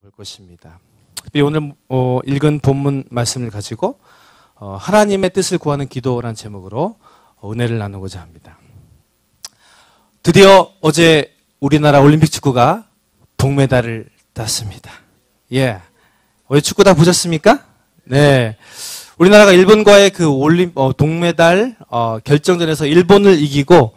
볼 것입니다. 오늘 읽은 본문 말씀을 가지고 하나님의 뜻을 구하는 기도라는 제목으로 은혜를 나누고자 합니다. 드디어 어제 우리나라 올림픽 축구가 동메달을 땄습니다. 예, 어제 축구 다 보셨습니까? 네, 우리나라가 일본과의 그 동메달 결정전에서 일본을 이기고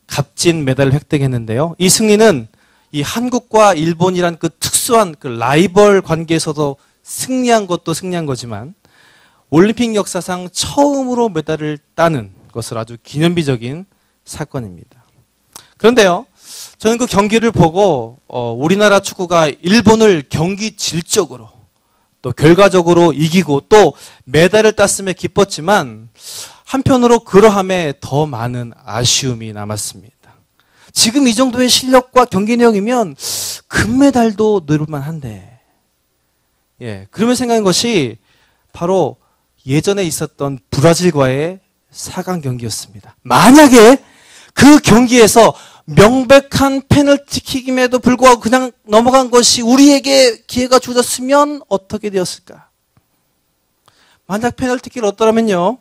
값진 메달을 획득했는데요. 이 승리는 이 한국과 일본이란 그 특수한 그 라이벌 관계에서도 승리한 것도 승리한 거지만 올림픽 역사상 처음으로 메달을 따는 것을 아주 기념비적인 사건입니다. 그런데요, 저는 그 경기를 보고 우리나라 축구가 일본을 경기 질적으로 또 결과적으로 이기고 또 메달을 땄음에 기뻤지만 한편으로 그러함에 더 많은 아쉬움이 남았습니다. 지금 이 정도의 실력과 경기 내용이면 금메달도 노릴만 한데, 예, 그러면 생각한 것이 바로 예전에 있었던 브라질과의 4강 경기였습니다. 만약에 그 경기에서 명백한 페널티킥임에도 불구하고 그냥 넘어간 것이 우리에게 기회가 주어졌으면 어떻게 되었을까? 만약 페널티킥을 얻더라면요,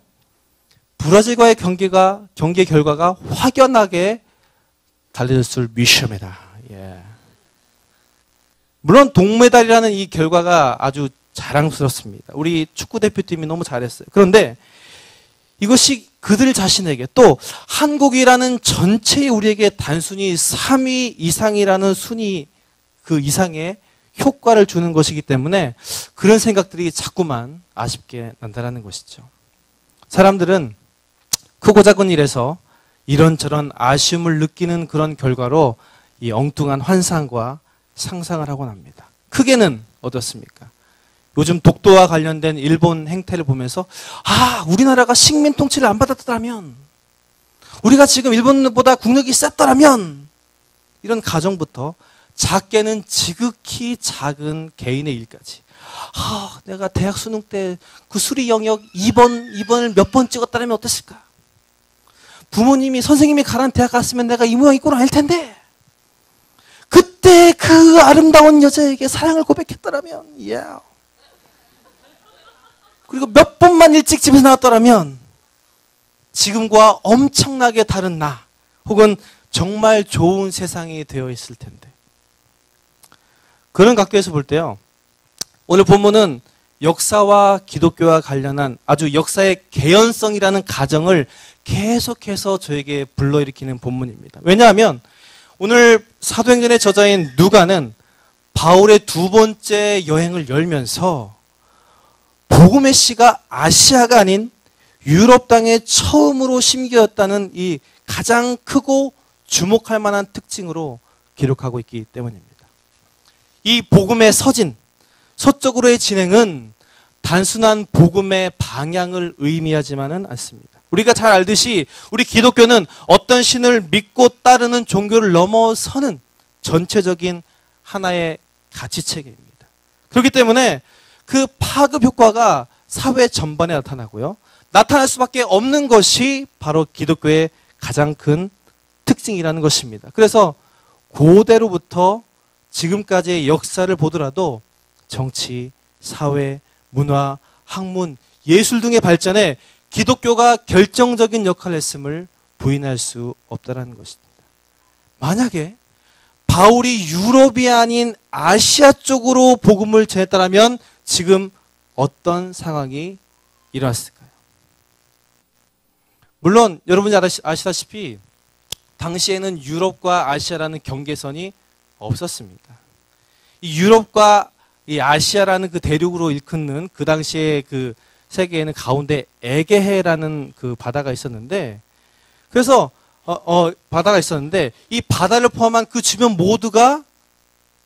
브라질과의 경기의 결과가 확연하게 달려졌을 미션이다. 예. 물론 동메달이라는 이 결과가 아주 자랑스럽습니다. 우리 축구 대표팀이 너무 잘했어요. 그런데 이것이 그들 자신에게 또 한국이라는 전체의 우리에게 단순히 3위 이상이라는 순위 그 이상의 효과를 주는 것이기 때문에 그런 생각들이 자꾸만 아쉽게 난다라는 것이죠. 사람들은 크고 작은 일에서 이런저런 아쉬움을 느끼는 그런 결과로 이 엉뚱한 환상과 상상을 하곤 합니다. 크게는 어떻습니까? 요즘 독도와 관련된 일본 행태를 보면서 우리나라가 식민 통치를 안 받았더라면, 우리가 지금 일본보다 국력이 셌더라면, 이런 가정부터 작게는 지극히 작은 개인의 일까지, 내가 대학 수능 때 그 수리 영역 2번을 몇 번 찍었다면 어땠을까? 부모님이 선생님이 가란 대학 갔으면 내가 이 모양 이 꼴은 아닐 텐데, 그때 그 아름다운 여자에게 사랑을 고백했더라면, 그리고 몇 번만 일찍 집에서 나왔더라면 지금과 엄청나게 다른 나, 혹은 정말 좋은 세상이 되어 있을 텐데. 그런 각도에서 볼 때요, 오늘 본문은 역사와 기독교와 관련한 아주 역사의 개연성이라는 가정을 계속해서 저에게 불러일으키는 본문입니다. 왜냐하면 오늘 사도행전의 저자인 누가는 바울의 두 번째 여행을 열면서 복음의 씨가 아시아가 아닌 유럽 땅에 처음으로 심겨졌다는 이 가장 크고 주목할 만한 특징으로 기록하고 있기 때문입니다. 이 복음의 서쪽으로의 진행은 단순한 복음의 방향을 의미하지만은 않습니다. 우리가 잘 알듯이 우리 기독교는 어떤 신을 믿고 따르는 종교를 넘어서는 전체적인 하나의 가치체계입니다. 그렇기 때문에 그 파급 효과가 사회 전반에 나타나고요, 나타날 수밖에 없는 것이 바로 기독교의 가장 큰 특징이라는 것입니다. 그래서 고대로부터 지금까지의 역사를 보더라도 정치, 사회, 문화, 학문, 예술 등의 발전에 기독교가 결정적인 역할을 했음을 부인할 수 없다는 것입니다. 만약에 바울이 유럽이 아닌 아시아 쪽으로 복음을 전했다면 지금 어떤 상황이 일어났을까요? 물론 여러분이 아시다시피 당시에는 유럽과 아시아라는 경계선이 없었습니다. 이 유럽과 이 아시아라는 그 대륙으로 일컫는 그 당시에 그 세계에는 가운데 에게해라는 그 바다가 있었는데, 그래서 바다가 있었는데 이 바다를 포함한 그 주변 모두가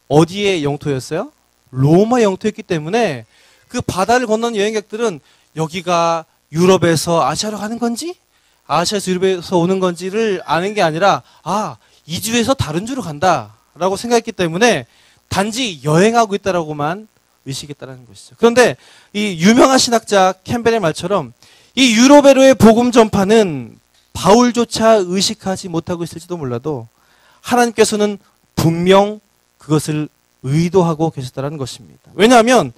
어디의 영토였어요? 로마 영토였기 때문에 그 바다를 건너는 여행객들은 여기가 유럽에서 아시아로 가는 건지, 아시아에서 유럽에서 오는 건지를 아는 게 아니라 이 주에서 다른 주로 간다라고 생각했기 때문에 단지 여행하고 있다라고만 의식했다는 것이죠. 그런데 이 유명한 신학자 캠벨의 말처럼 이 유럽에로의 복음 전파는 바울조차 의식하지 못하고 있을지도 몰라도 하나님께서는 분명 그것을 의도하고 계셨다는 것입니다. 왜냐하면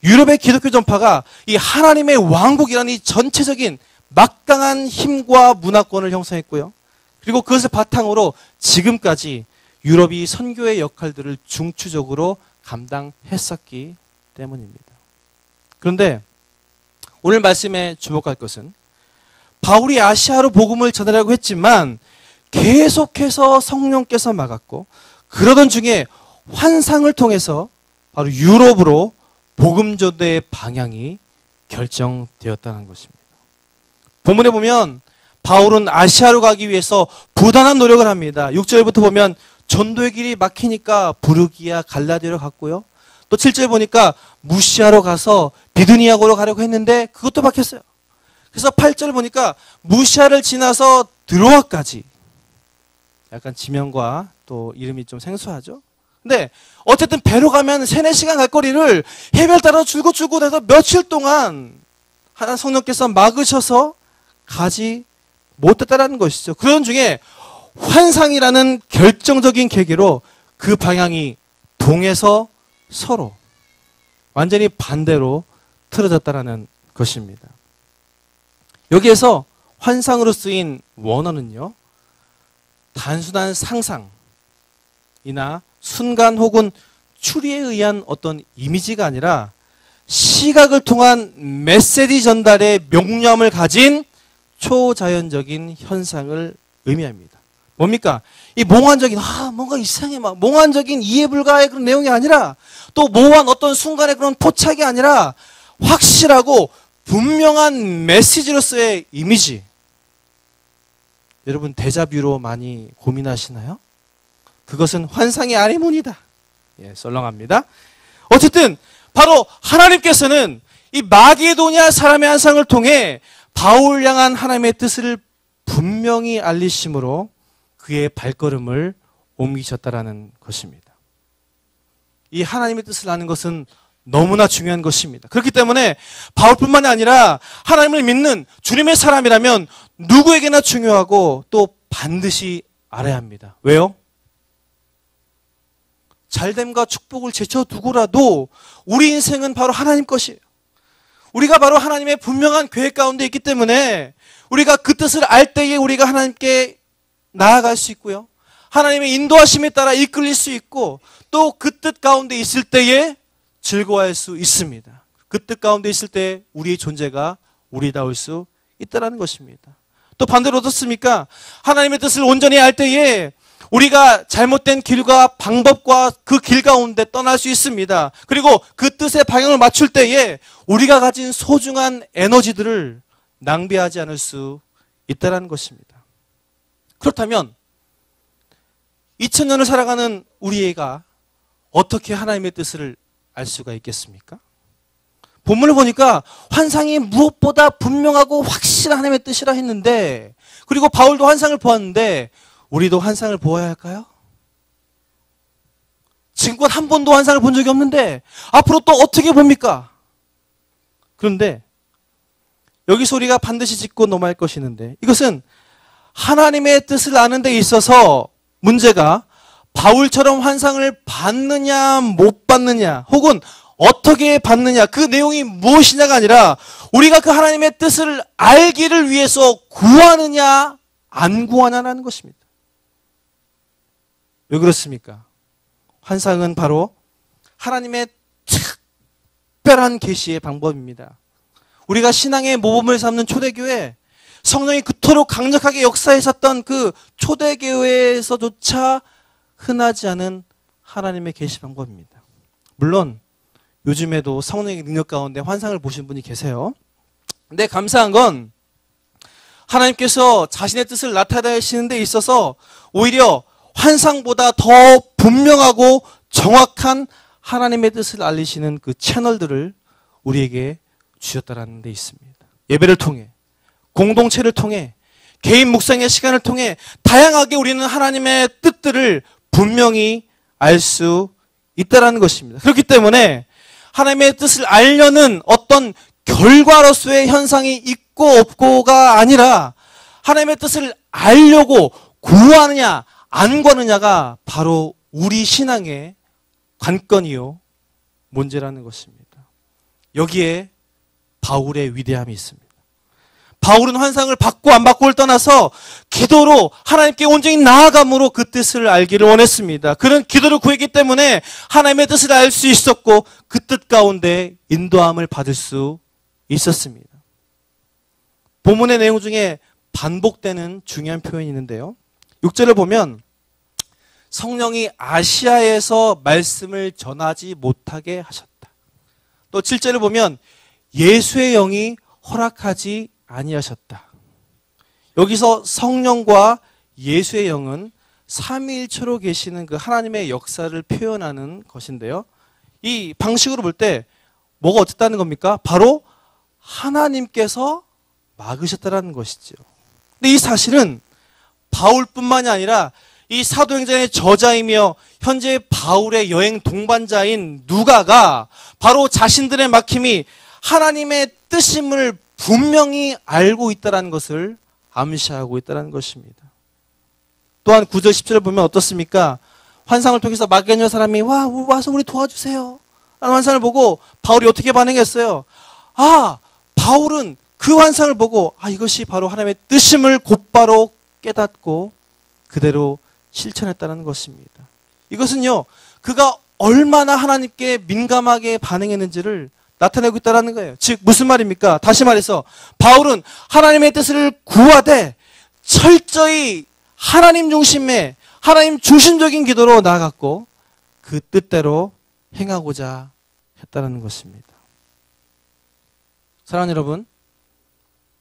유럽의 기독교 전파가 이 하나님의 왕국이라는 이 전체적인 막강한 힘과 문화권을 형성했고요. 그리고 그것을 바탕으로 지금까지 유럽이 선교의 역할들을 중추적으로 감당했었기 때문입니다. 그런데 오늘 말씀에 주목할 것은 바울이 아시아로 복음을 전하려고 했지만 계속해서 성령께서 막았고 그러던 중에 환상을 통해서 바로 유럽으로 복음 전도의 방향이 결정되었다는 것입니다. 본문에 보면 바울은 아시아로 가기 위해서 부단한 노력을 합니다. 6절부터 보면 전도의 길이 막히니까 부르기아 갈라디아로 갔고요. 또 7절 보니까 무시아로 가서 비두니아고로 가려고 했는데 그것도 막혔어요. 그래서 8절 보니까 무시아를 지나서 드로아까지, 약간 지명과 또 이름이 좀 생소하죠. 근데 어쨌든 배로 가면 3-4시간 갈 거리를 해변 따라 줄곧 해서 며칠 동안 하나님 성령께서 막으셔서 가지 못했다는 것이죠. 그런 중에 환상이라는 결정적인 계기로 그 방향이 동에서 서로 완전히 반대로 틀어졌다는 것입니다. 여기에서 환상으로 쓰인 원어는요, 단순한 상상이나 순간 혹은 추리에 의한 어떤 이미지가 아니라 시각을 통한 메시지 전달의 명료함을 가진 초자연적인 현상을 의미합니다. 뭡니까? 이 몽환적인, 뭔가 이상해, 몽환적인 이해 불가의 그런 내용이 아니라 또 모호한 어떤 순간의 그런 포착이 아니라 확실하고 분명한 메시지로서의 이미지. 여러분, 데자뷰로 많이 고민하시나요? 그것은 환상의 아니문이다. 예, 썰렁합니다. 어쨌든 바로 하나님께서는 이 마게도냐 사람의 환상을 통해 바울 향한 하나님의 뜻을 분명히 알리심으로 그의 발걸음을 옮기셨다라는 것입니다. 이 하나님의 뜻을 아는 것은 너무나 중요한 것입니다. 그렇기 때문에 바울뿐만이 아니라 하나님을 믿는 주님의 사람이라면 누구에게나 중요하고 또 반드시 알아야 합니다. 왜요? 잘됨과 축복을 제쳐두고라도 우리 인생은 바로 하나님 것이에요. 우리가 바로 하나님의 분명한 계획 가운데 있기 때문에 우리가 그 뜻을 알 때에 우리가 하나님께 나아갈 수 있고요. 하나님의 인도하심에 따라 이끌릴 수 있고 또 그 뜻 가운데 있을 때에 즐거워할 수 있습니다. 그 뜻 가운데 있을 때 우리의 존재가 우리다울 수 있다는 것입니다. 또 반대로 어떻습니까? 하나님의 뜻을 온전히 알 때에 우리가 잘못된 길과 방법과 그 길 가운데 떠날 수 있습니다. 그리고 그 뜻의 방향을 맞출 때에 우리가 가진 소중한 에너지들을 낭비하지 않을 수 있다는 것입니다. 그렇다면 2000년을 살아가는 우리가 어떻게 하나님의 뜻을 알 수가 있겠습니까? 본문을 보니까 환상이 무엇보다 분명하고 확실한 하나님의 뜻이라 했는데, 그리고 바울도 환상을 보았는데 우리도 환상을 보아야 할까요? 지금껏 한 번도 환상을 본 적이 없는데 앞으로 또 어떻게 봅니까? 그런데 여기서 우리가 반드시 짚고 넘어갈 것이 있는데, 이것은 하나님의 뜻을 아는 데 있어서 문제가 바울처럼 환상을 받느냐 못 받느냐 혹은 어떻게 받느냐 그 내용이 무엇이냐가 아니라 우리가 그 하나님의 뜻을 알기를 위해서 구하느냐 안 구하냐라는 것입니다. 왜 그렇습니까? 환상은 바로 하나님의 특별한 계시의 방법입니다. 우리가 신앙의 모범을 삼는 초대교회, 성령이 그토록 강력하게 역사했었던 그 초대교회에서조차 흔하지 않은 하나님의 계시 방법입니다. 물론 요즘에도 성령의 능력 가운데 환상을 보신 분이 계세요. 근데 감사한 건 하나님께서 자신의 뜻을 나타내시는 데 있어서 오히려 환상보다 더 분명하고 정확한 하나님의 뜻을 알리시는 그 채널들을 우리에게 주셨다는 데 있습니다. 예배를 통해, 공동체를 통해, 개인 묵상의 시간을 통해 다양하게 우리는 하나님의 뜻들을 분명히 알 수 있다는 것입니다. 그렇기 때문에 하나님의 뜻을 알려는 어떤 결과로서의 현상이 있고 없고가 아니라 하나님의 뜻을 알려고 구하느냐 안 구하느냐가 바로 우리 신앙의 관건이요 문제라는 것입니다. 여기에 바울의 위대함이 있습니다. 바울은 환상을 받고 안 받고를 떠나서 기도로 하나님께 온전히 나아감으로 그 뜻을 알기를 원했습니다. 그는 기도를 구했기 때문에 하나님의 뜻을 알 수 있었고 그 뜻 가운데 인도함을 받을 수 있었습니다. 본문의 내용 중에 반복되는 중요한 표현이 있는데요. 6절을 보면 성령이 아시아에서 말씀을 전하지 못하게 하셨다. 또 7절을 보면 예수의 영이 허락하지 아니하셨다. 여기서 성령과 예수의 영은 삼위일체로 계시는 그 하나님의 역사를 표현하는 것인데요. 이 방식으로 볼 때 뭐가 어떻다는 겁니까? 바로 하나님께서 막으셨다는 것이죠. 근데 이 사실은 바울뿐만이 아니라 이 사도행전의 저자이며 현재 바울의 여행 동반자인 누가가 바로 자신들의 막힘이 하나님의 뜻임을 분명히 알고 있다는 것을 암시하고 있다는 것입니다. 또한 9절 10절을 보면 어떻습니까? 환상을 통해서 마게도냐 사람이 와서 우리 도와주세요 라는 환상을 보고 바울이 어떻게 반응했어요? 바울은 그 환상을 보고 이것이 바로 하나님의 뜻임을 곧바로 깨닫고 그대로 실천했다는 것입니다. 이것은요, 그가 얼마나 하나님께 민감하게 반응했는지를 나타내고 있다는 거예요. 즉 무슨 말입니까? 다시 말해서 바울은 하나님의 뜻을 구하되 철저히 하나님 중심의 하나님 중심적인 기도로 나아갔고 그 뜻대로 행하고자 했다는 것입니다. 사랑하는 여러분,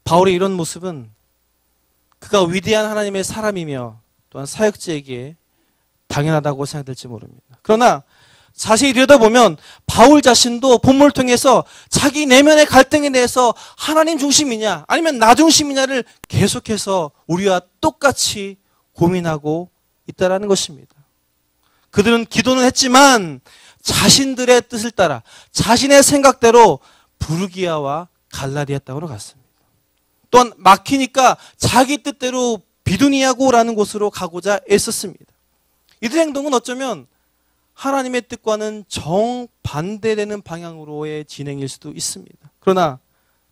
바울의 이런 모습은 그가 위대한 하나님의 사람이며 또한 사역자에게 당연하다고 생각될지 모릅니다. 그러나 자세히 들여다보면 바울 자신도 본문을 통해서 자기 내면의 갈등에 대해서 하나님 중심이냐 아니면 나 중심이냐를 계속해서 우리와 똑같이 고민하고 있다는 것입니다. 그들은 기도는 했지만 자신들의 뜻을 따라 자신의 생각대로 부르기아와 갈라디아 땅으로 갔습니다. 또한 막히니까 자기 뜻대로 비두니아고라는 곳으로 가고자 애썼습니다. 이들의 행동은 어쩌면 하나님의 뜻과는 정반대되는 방향으로의 진행일 수도 있습니다. 그러나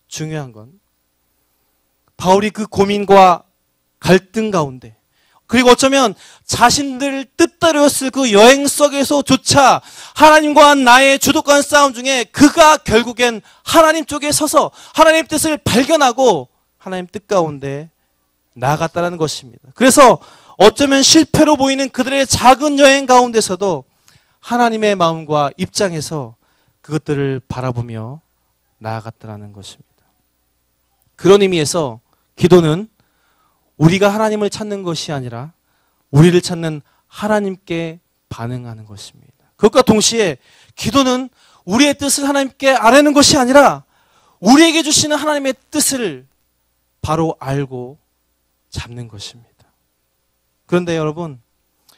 중요한 건 바울이 그 고민과 갈등 가운데 그리고 어쩌면 자신들 뜻대로였을 그 여행 속에서조차 하나님과 나의 주도권 싸움 중에 그가 결국엔 하나님 쪽에 서서 하나님의 뜻을 발견하고 하나님 뜻 가운데 나아갔다는 것입니다. 그래서 어쩌면 실패로 보이는 그들의 작은 여행 가운데서도 하나님의 마음과 입장에서 그것들을 바라보며 나아갔다는 것입니다. 그런 의미에서 기도는 우리가 하나님을 찾는 것이 아니라 우리를 찾는 하나님께 반응하는 것입니다. 그것과 동시에 기도는 우리의 뜻을 하나님께 아뢰는 것이 아니라 우리에게 주시는 하나님의 뜻을 바로 알고 잡는 것입니다. 그런데 여러분,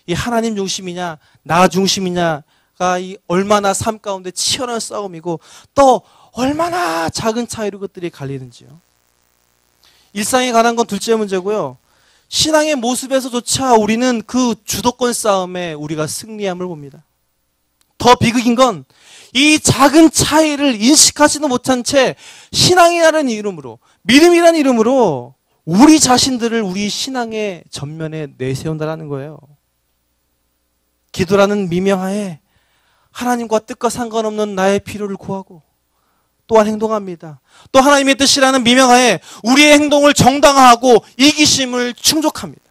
이 하나님 중심이냐 나 중심이냐가 이 얼마나 삶 가운데 치열한 싸움이고 또 얼마나 작은 차이로 그것들이 갈리는지요. 일상에 관한 건 둘째 문제고요. 신앙의 모습에서조차 우리는 그 주도권 싸움에 우리가 승리함을 봅니다. 더 비극인 건 이 작은 차이를 인식하지도 못한 채 신앙이라는 이름으로 믿음이라는 이름으로 우리 자신들을 우리 신앙의 전면에 내세운다는 거예요. 기도라는 미명하에 하나님과 뜻과 상관없는 나의 필요를 구하고 또한 행동합니다. 또 하나님의 뜻이라는 미명하에 우리의 행동을 정당화하고 이기심을 충족합니다.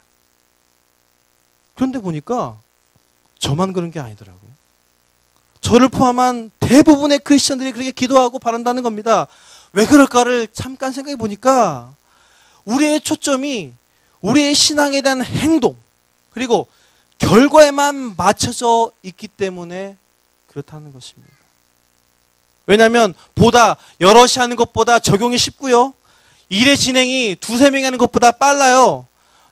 그런데 보니까 저만 그런 게 아니더라고요. 저를 포함한 대부분의 크리스천들이 그렇게 기도하고 바란다는 겁니다. 왜 그럴까를 잠깐 생각해 보니까 우리의 초점이 우리의 신앙에 대한 행동 그리고 결과에만 맞춰져 있기 때문에 그렇다는 것입니다. 왜냐하면 보다 여럿이 하는 것보다 적용이 쉽고요. 일의 진행이 두세 명이 하는 것보다 빨라요.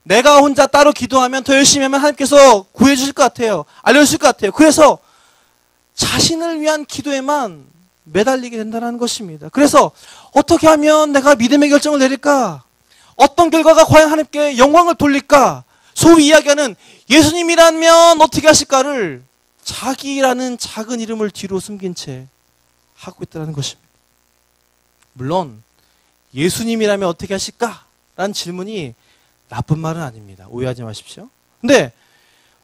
내가 혼자 따로 기도하면 더 열심히 하면 하나님께서 구해주실 것 같아요. 알려주실 것 같아요. 그래서 자신을 위한 기도에만 매달리게 된다는 것입니다. 그래서 어떻게 하면 내가 믿음의 결정을 내릴까? 어떤 결과가 과연 하나님께 영광을 돌릴까? 소위 이야기하는 예수님이라면 어떻게 하실까를 자기라는 작은 이름을 뒤로 숨긴 채 하고 있다는 것입니다. 물론 예수님이라면 어떻게 하실까? 라는 질문이 나쁜 말은 아닙니다. 오해하지 마십시오. 근데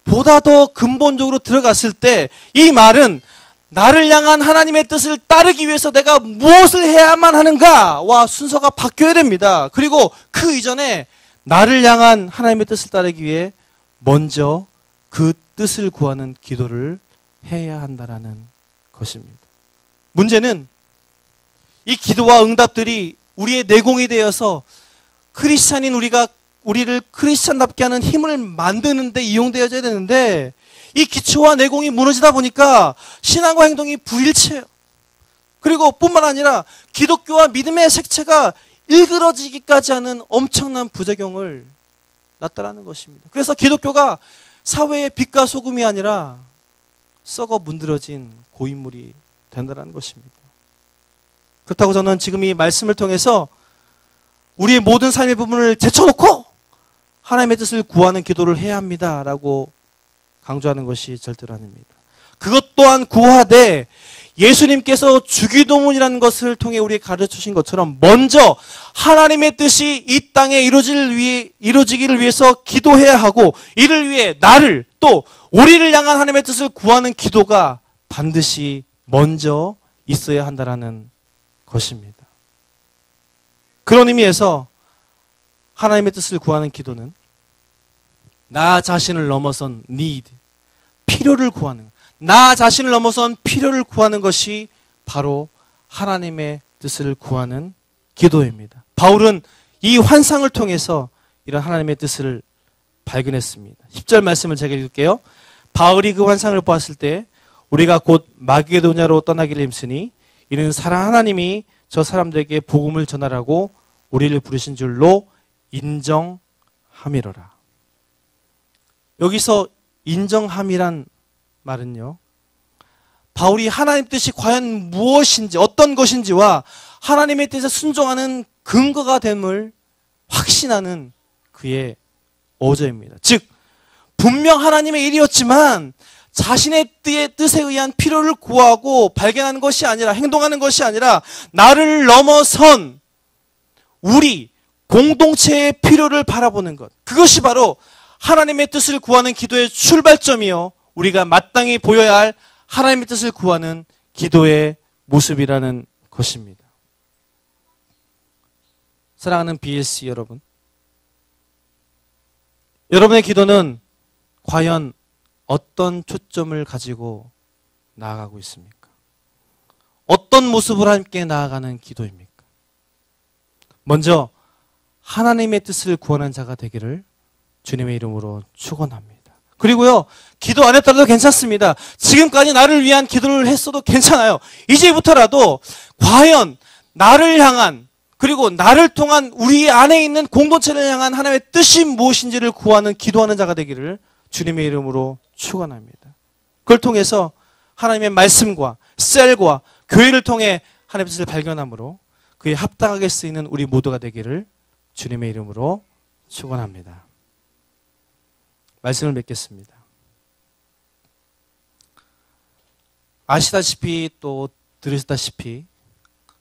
보다 더 근본적으로 들어갔을 때 이 말은 나를 향한 하나님의 뜻을 따르기 위해서 내가 무엇을 해야만 하는가와 순서가 바뀌어야 됩니다. 그리고 그 이전에 나를 향한 하나님의 뜻을 따르기 위해 먼저 그 뜻을 구하는 기도를 해야 한다는 것입니다. 문제는 이 기도와 응답들이 우리의 내공이 되어서 크리스찬인 우리를 크리스찬답게 하는 힘을 만드는 데 이용되어져야 되는데 이 기초와 내공이 무너지다 보니까 신앙과 행동이 불일치해요. 그리고 뿐만 아니라 기독교와 믿음의 색채가 일그러지기까지 하는 엄청난 부작용을 낳았다는 것입니다. 그래서 기독교가 사회의 빛과 소금이 아니라 썩어 문드러진 고인물이 된다는 것입니다. 그렇다고 저는 지금 이 말씀을 통해서 우리의 모든 삶의 부분을 제쳐놓고 하나님의 뜻을 구하는 기도를 해야 합니다라고 강조하는 것이 절대로 아닙니다. 그것 또한 구하되 예수님께서 주기도문이라는 것을 통해 우리에게 가르쳐주신 것처럼 먼저 하나님의 뜻이 이 땅에 이루어지기를 위해서 기도해야 하고 이를 위해 나를 또 우리를 향한 하나님의 뜻을 구하는 기도가 반드시 먼저 있어야 한다는 것입니다. 그런 의미에서 하나님의 뜻을 구하는 기도는 나 자신을 넘어선 need, 필요를 구하는, 나 자신을 넘어선 필요를 구하는 것이 바로 하나님의 뜻을 구하는 기도입니다. 바울은 이 환상을 통해서 이런 하나님의 뜻을 발견했습니다. 10절 말씀을 제가 읽을게요. 바울이 그 환상을 보았을 때 우리가 곧 마게도냐로 떠나기를 힘쓰니 이는 사랑 하나님이 저 사람들에게 복음을 전하라고 우리를 부르신 줄로 인정함이로라. 여기서 인정함이란 말은요, 바울이 하나님 뜻이 과연 무엇인지 어떤 것인지와 하나님의 뜻에 순종하는 근거가 됨을 확신하는 그의 어조입니다. 즉 분명 하나님의 일이었지만 자신의 뜻에 의한 필요를 구하고 발견하는 것이 아니라, 행동하는 것이 아니라 나를 넘어선 우리 공동체의 필요를 바라보는 것, 그것이 바로 하나님의 뜻을 구하는 기도의 출발점이요, 우리가 마땅히 보여야 할 하나님의 뜻을 구하는 기도의 모습이라는 것입니다. 사랑하는 BLC 여러분, 여러분의 기도는 과연 어떤 초점을 가지고 나아가고 있습니까? 어떤 모습을 함께 나아가는 기도입니까? 먼저 하나님의 뜻을 구하는 자가 되기를 주님의 이름으로 축원합니다. 그리고요, 기도 안 했더라도 괜찮습니다. 지금까지 나를 위한 기도를 했어도 괜찮아요. 이제부터라도 과연 나를 향한, 그리고 나를 통한 우리 안에 있는 공동체를 향한 하나님의 뜻이 무엇인지를 구하는, 기도하는 자가 되기를 주님의 이름으로 축원합니다. 그걸 통해서 하나님의 말씀과 셀과 교회를 통해 하나님의 뜻을 발견함으로 그에 합당하게 쓰이는 우리 모두가 되기를 주님의 이름으로 축원합니다. 말씀을 맺겠습니다. 아시다시피 또 들으시다시피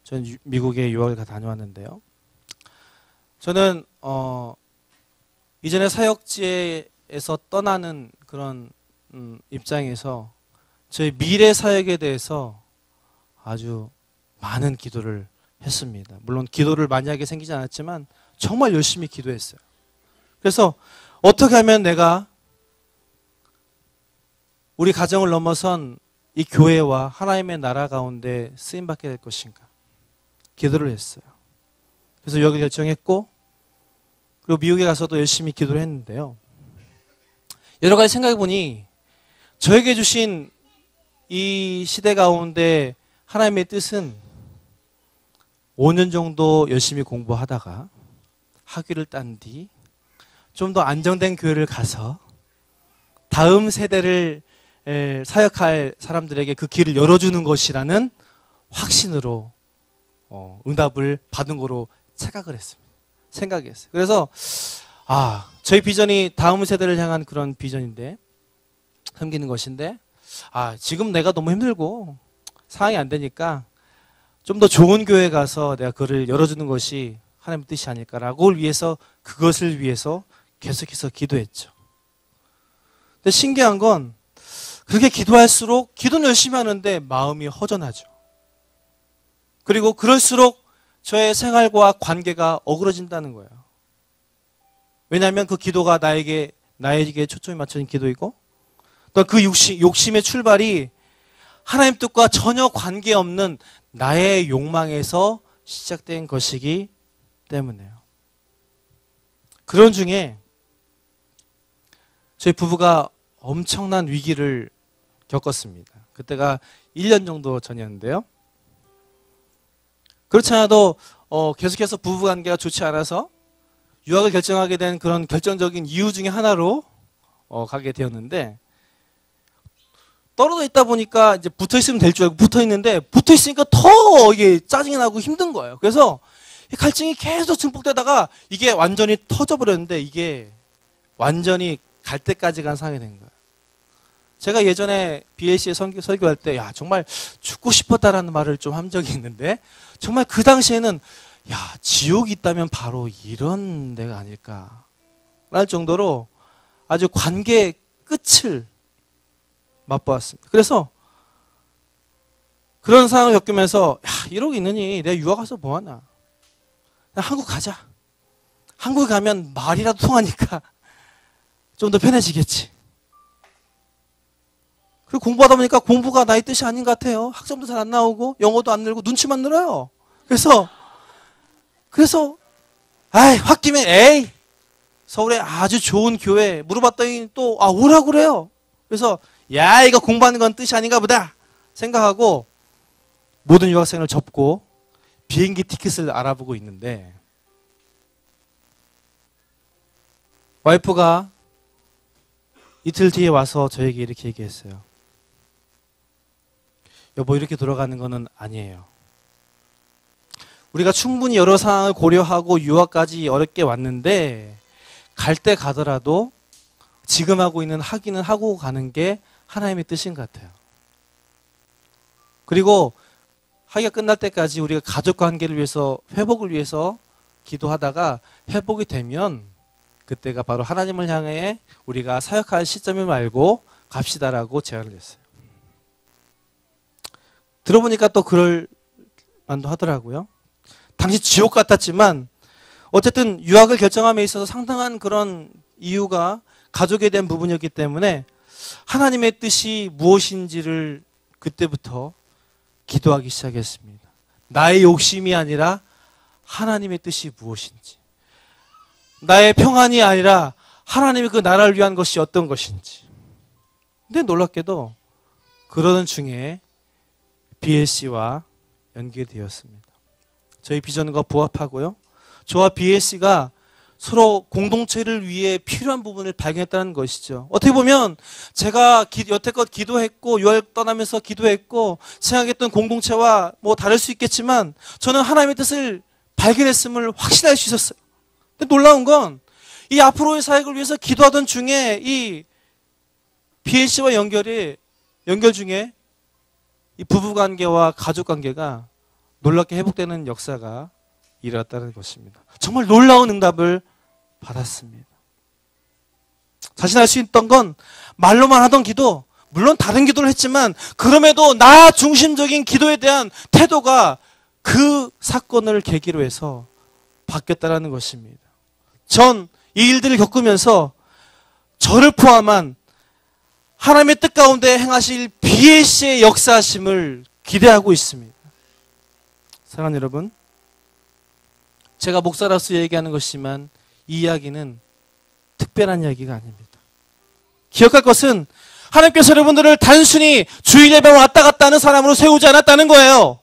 저는 미국에 유학을 다녀왔는데요. 저는 이전에 사역지에서 떠나는 그런 입장에서 저희 미래 사역에 대해서 아주 많은 기도를 했습니다. 물론 기도를 많이 하게 생기지 않았지만 정말 열심히 기도했어요. 그래서 어떻게 하면 내가 우리 가정을 넘어선 이 교회와 하나님의 나라 가운데 쓰임받게 될 것인가 기도를 했어요. 그래서 여기 결정했고, 그리고 미국에 가서도 열심히 기도를 했는데요. 여러 가지 생각해보니 저에게 주신 이 시대 가운데 하나님의 뜻은 5년 정도 열심히 공부하다가 학위를 딴 뒤 좀 더 안정된 교회를 가서 다음 세대를 사역할 사람들에게 그 길을 열어주는 것이라는 확신으로 응답을 받은 거로 생각했어요. 그래서 저희 비전이 다음 세대를 향한 그런 비전인데, 섬기는 것인데, 지금 내가 너무 힘들고 상황이 안 되니까 좀 더 좋은 교회 가서 내가 그를 열어주는 것이 하나님의 뜻이 아닐까라고 그것을 위해서 계속해서 기도했죠. 근데 신기한 건 그렇게 기도할수록 기도는 열심히 하는데 마음이 허전하죠. 그리고 그럴수록 저의 생활과 관계가 어그러진다는 거예요. 왜냐하면 그 기도가 나에게 초점이 맞춰진 기도이고 또 그 욕심의 출발이 하나님 뜻과 전혀 관계없는 나의 욕망에서 시작된 것이기 때문에요. 그런 중에 저희 부부가 엄청난 위기를 겪었습니다. 그때가 1년 정도 전이었는데요. 그렇지 않아도 계속해서 부부관계가 좋지 않아서 유학을 결정하게 된 그런 결정적인 이유 중에 하나로 가게 되었는데, 떨어져 있다 보니까 이제 붙어 있으면 될 줄 알고 붙어 있는데, 붙어 있으니까 더 이게 짜증이 나고 힘든 거예요. 그래서 갈증이 계속 증폭되다가 이게 완전히 터져버렸는데, 이게 완전히 갈 때까지 간 상황이 된 거예요. 제가 예전에 BAC에 설교할 때, 정말 죽고 싶었다라는 말을 좀 한 적이 있는데, 정말 그 당시에는 지옥이 있다면 바로 이런 데가 아닐까 할 정도로 아주 관계의 끝을 맛보았습니다. 그래서 그런 상황을 겪으면서 이러고 있느니 내가 유학 가서 뭐하나, 한국 가자. 한국에 가면 말이라도 통하니까 좀 더 편해지겠지. 그리고 공부하다 보니까 공부가 나의 뜻이 아닌 것 같아요. 학점도 잘 안 나오고 영어도 안 늘고 눈치만 늘어요. 그래서 홧김에 서울에 아주 좋은 교회 물어봤더니 또 오라고 그래요. 그래서 이거 공부하는 건 뜻이 아닌가 보다 생각하고 모든 유학생을 접고 비행기 티켓을 알아보고 있는데, 와이프가 이틀 뒤에 와서 저에게 이렇게 얘기했어요. 여보, 이렇게 돌아가는 거는 아니에요. 우리가 충분히 여러 상황을 고려하고 유학까지 어렵게 왔는데, 갈 때 가더라도 지금 하고 있는 학위는 하고 가는 게 하나님의 뜻인 것 같아요. 그리고 학위가 끝날 때까지 우리가 가족 관계를 위해서, 회복을 위해서 기도하다가 회복이 되면 그때가 바로 하나님을 향해 우리가 사역할 시점을 알고 갑시다라고 제안을 했어요. 들어보니까 또 그럴 만도 하더라고요. 당시 지옥 같았지만 어쨌든 유학을 결정함에 있어서 상당한 그런 이유가 가족에 대한 부분이었기 때문에 하나님의 뜻이 무엇인지를 그때부터 기도하기 시작했습니다. 나의 욕심이 아니라 하나님의 뜻이 무엇인지, 나의 평안이 아니라 하나님의 그 나라를 위한 것이 어떤 것인지. 근데 놀랍게도 그러는 중에 BLC와 연결되었습니다. 저희 비전과 부합하고요. 저와 BLC가 서로 공동체를 위해 필요한 부분을 발견했다는 것이죠. 어떻게 보면 제가 여태껏 기도했고 유학 떠나면서 기도했고 생각했던 공동체와 다를 수 있겠지만 저는 하나님의 뜻을 발견했음을 확신할 수 있었어요. 근데 놀라운 건 이 앞으로의 사역을 위해서 기도하던 중에 이 BLC와 연결 중에 이 부부관계와 가족관계가 놀랍게 회복되는 역사가 일어났다는 것입니다. 정말 놀라운 응답을 받았습니다. 자신할 수 있던 건 말로만 하던 기도, 물론 다른 기도를 했지만 그럼에도 나 중심적인 기도에 대한 태도가 그 사건을 계기로 해서 바뀌었다는 것입니다. 전 이 일들을 겪으면서 저를 포함한 하나님의 뜻 가운데 행하실 BLC의 역사하심을 기대하고 있습니다. 사랑하는 여러분, 제가 목사로서 얘기하는 것이지만 이 이야기는 특별한 이야기가 아닙니다. 기억할 것은 하나님께서 여러분들을 단순히 주일 예배 왔다 갔다 하는 사람으로 세우지 않았다는 거예요.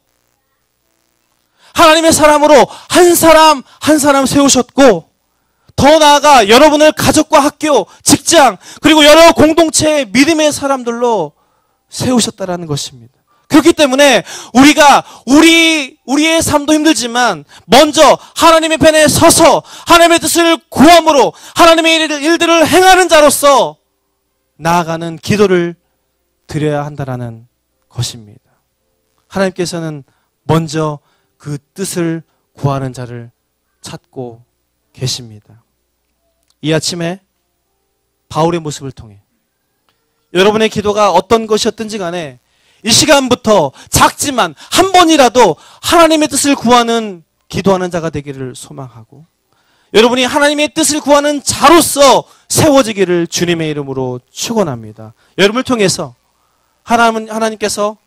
하나님의 사람으로 한 사람 한 사람 세우셨고, 더 나아가 여러분을 가족과 학교, 직장, 그리고 여러 공동체의 믿음의 사람들로 세우셨다라는 것입니다. 그렇기 때문에 우리가 우리의 삶도 힘들지만 먼저 하나님의 편에 서서 하나님의 뜻을 구함으로 하나님의 일들을 행하는 자로서 나아가는 기도를 드려야 한다라는 것입니다. 하나님께서는 먼저 그 뜻을 구하는 자를 찾고 계십니다. 이 아침에 바울의 모습을 통해 여러분의 기도가 어떤 것이었든지 간에 이 시간부터 작지만 한 번이라도 하나님의 뜻을 구하는 기도하는 자가 되기를 소망하고, 여러분이 하나님의 뜻을 구하는 자로서 세워지기를 주님의 이름으로 축원합니다. 여러분을 통해서 하나님께서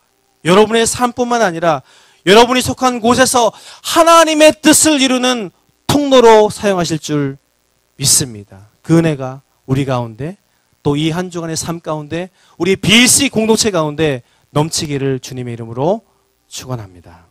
여러분의 삶뿐만 아니라 여러분이 속한 곳에서 하나님의 뜻을 이루는 통로로 사용하실 줄 믿습니다. 그 은혜가 우리 가운데, 또 이 한 주간의 삶 가운데, 우리 BC 공동체 가운데 넘치기를 주님의 이름으로 축원합니다.